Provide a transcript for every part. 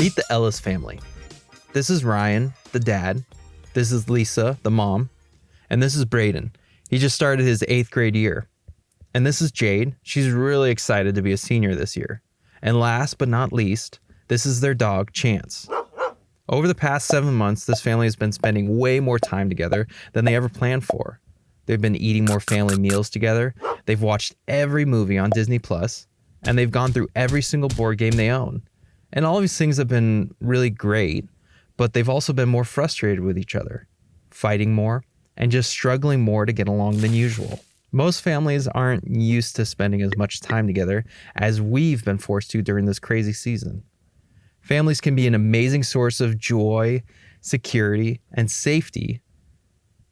Meet the Ellis family. This is Ryan, the dad. This is Lisa, the mom. And this is Braden. He just started his 8th grade year. And this is Jade. She's really excited to be a senior this year. And last but not least, this is their dog, Chance. Over the past 7 months, this family has been spending way more time together than they ever planned for. They've been eating more family meals together. They've watched every movie on Disney Plus, and they've gone through every single board game they own. And all of these things have been really great, but they've also been more frustrated with each other, fighting more, and just struggling more to get along than usual. Most families aren't used to spending as much time together as we've been forced to during this crazy season. Families can be an amazing source of joy, security, and safety,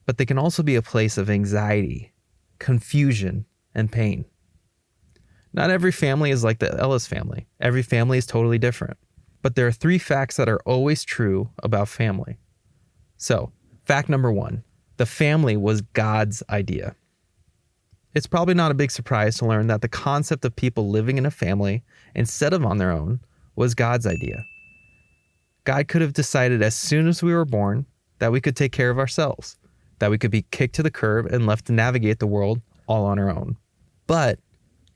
but they can also be a place of anxiety, confusion, and pain. Not every family is like the Ellis family. Every family is totally different. But there are 3 facts that are always true about family. So, fact number 1, the family was God's idea. It's probably not a big surprise to learn that the concept of people living in a family instead of on their own was God's idea. God could have decided as soon as we were born that we could take care of ourselves, that we could be kicked to the curb and left to navigate the world all on our own. But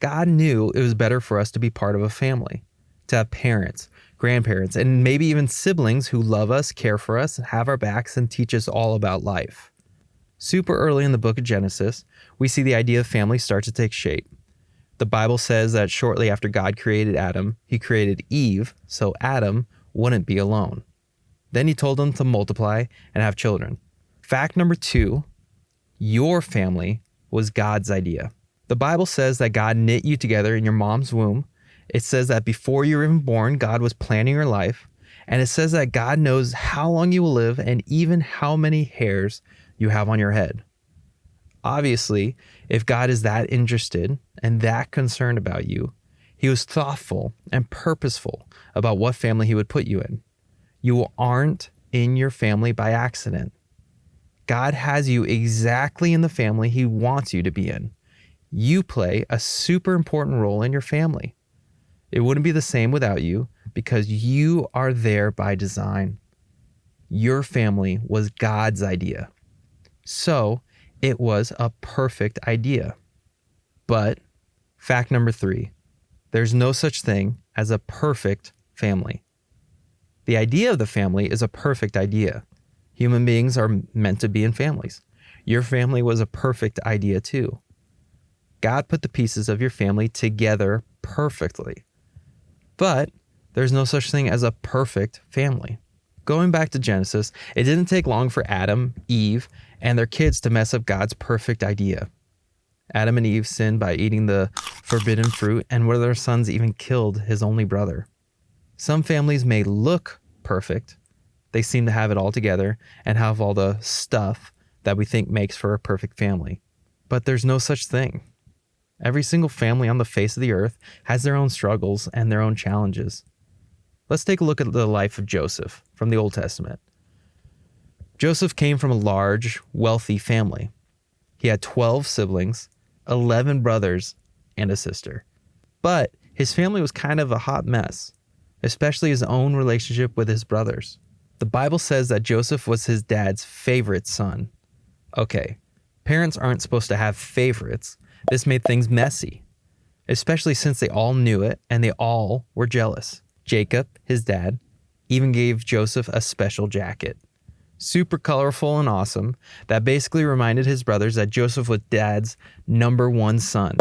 God knew it was better for us to be part of a family, to have parents, grandparents, and maybe even siblings who love us, care for us, have our backs, and teach us all about life. Super early in the book of Genesis, we see the idea of family start to take shape. The Bible says that shortly after God created Adam, he created Eve so Adam wouldn't be alone. Then he told him to multiply and have children. Fact number 2, your family was God's idea. The Bible says that God knit you together in your mom's womb. It says that before you were even born, God was planning your life. And it says that God knows how long you will live and even how many hairs you have on your head. Obviously, if God is that interested and that concerned about you, he was thoughtful and purposeful about what family he would put you in. You aren't in your family by accident. God has you exactly in the family he wants you to be in. You play a super important role in your family. It wouldn't be the same without you because you are there by design. Your family was God's idea. So it was a perfect idea. But fact number 3, there's no such thing as a perfect family. The idea of the family is a perfect idea. Human beings are meant to be in families. Your family was a perfect idea too. God put the pieces of your family together perfectly. But there's no such thing as a perfect family. Going back to Genesis, it didn't take long for Adam, Eve, and their kids to mess up God's perfect idea. Adam and Eve sinned by eating the forbidden fruit, and one of their sons even killed his only brother. Some families may look perfect. They seem to have it all together and have all the stuff that we think makes for a perfect family. But there's no such thing. Every single family on the face of the earth has their own struggles and their own challenges. Let's take a look at the life of Joseph from the Old Testament. Joseph came from a large, wealthy family. He had 12 siblings, 11 brothers, and a sister. But his family was kind of a hot mess, especially his own relationship with his brothers. The Bible says that Joseph was his dad's favorite son. Okay, parents aren't supposed to have favorites. This made things messy, especially since they all knew it and they all were jealous. Jacob, his dad, even gave Joseph a special jacket. Super colorful and awesome, that basically reminded his brothers that Joseph was dad's number 1 son.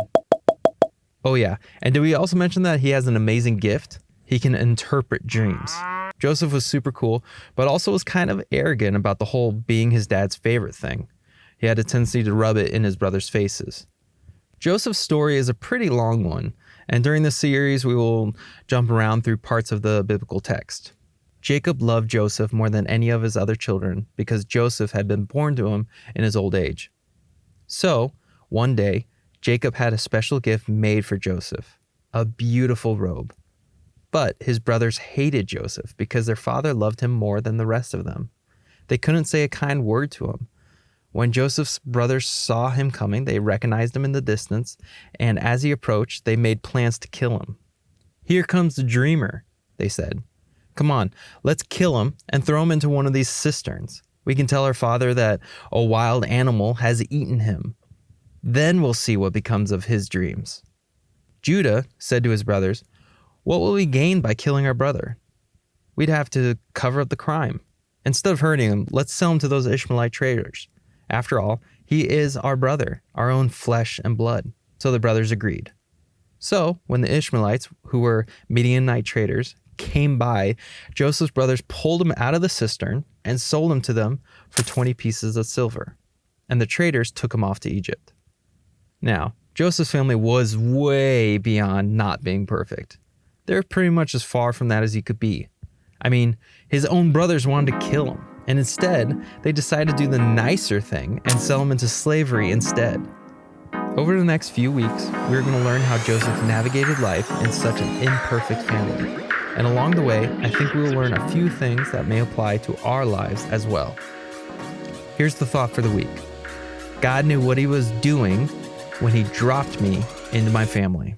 Oh yeah, and did we also mention that he has an amazing gift? He can interpret dreams. Joseph was super cool, but also was kind of arrogant about the whole being his dad's favorite thing. He had a tendency to rub it in his brothers' faces. Joseph's story is a pretty long one, and during this series we will jump around through parts of the biblical text. Jacob loved Joseph more than any of his other children because Joseph had been born to him in his old age. So, one day, Jacob had a special gift made for Joseph, a beautiful robe. But his brothers hated Joseph because their father loved him more than the rest of them. They couldn't say a kind word to him. When Joseph's brothers saw him coming, they recognized him in the distance, and as he approached, they made plans to kill him. "Here comes the dreamer," they said. Come on, let's kill him and throw him into one of these cisterns. We can tell our father that a wild animal has eaten him. Then we'll see what becomes of his dreams." Judah said to his brothers, "What will we gain by killing our brother? We'd have to cover up the crime. Instead of hurting him, let's sell him to those Ishmaelite traders. After all, he is our brother, our own flesh and blood." So the brothers agreed. So when the Ishmaelites, who were Midianite traders, came by, Joseph's brothers pulled him out of the cistern and sold him to them for 20 pieces of silver. And the traders took him off to Egypt. Now, Joseph's family was way beyond not being perfect. They're pretty much as far from that as he could be. I mean, his own brothers wanted to kill him, and instead, they decided to do the nicer thing and sell him into slavery instead. Over the next few weeks, we're going to learn how Joseph navigated life in such an imperfect family. And along the way, I think we will learn a few things that may apply to our lives as well. Here's the thought for the week. God knew what he was doing when he dropped me into my family.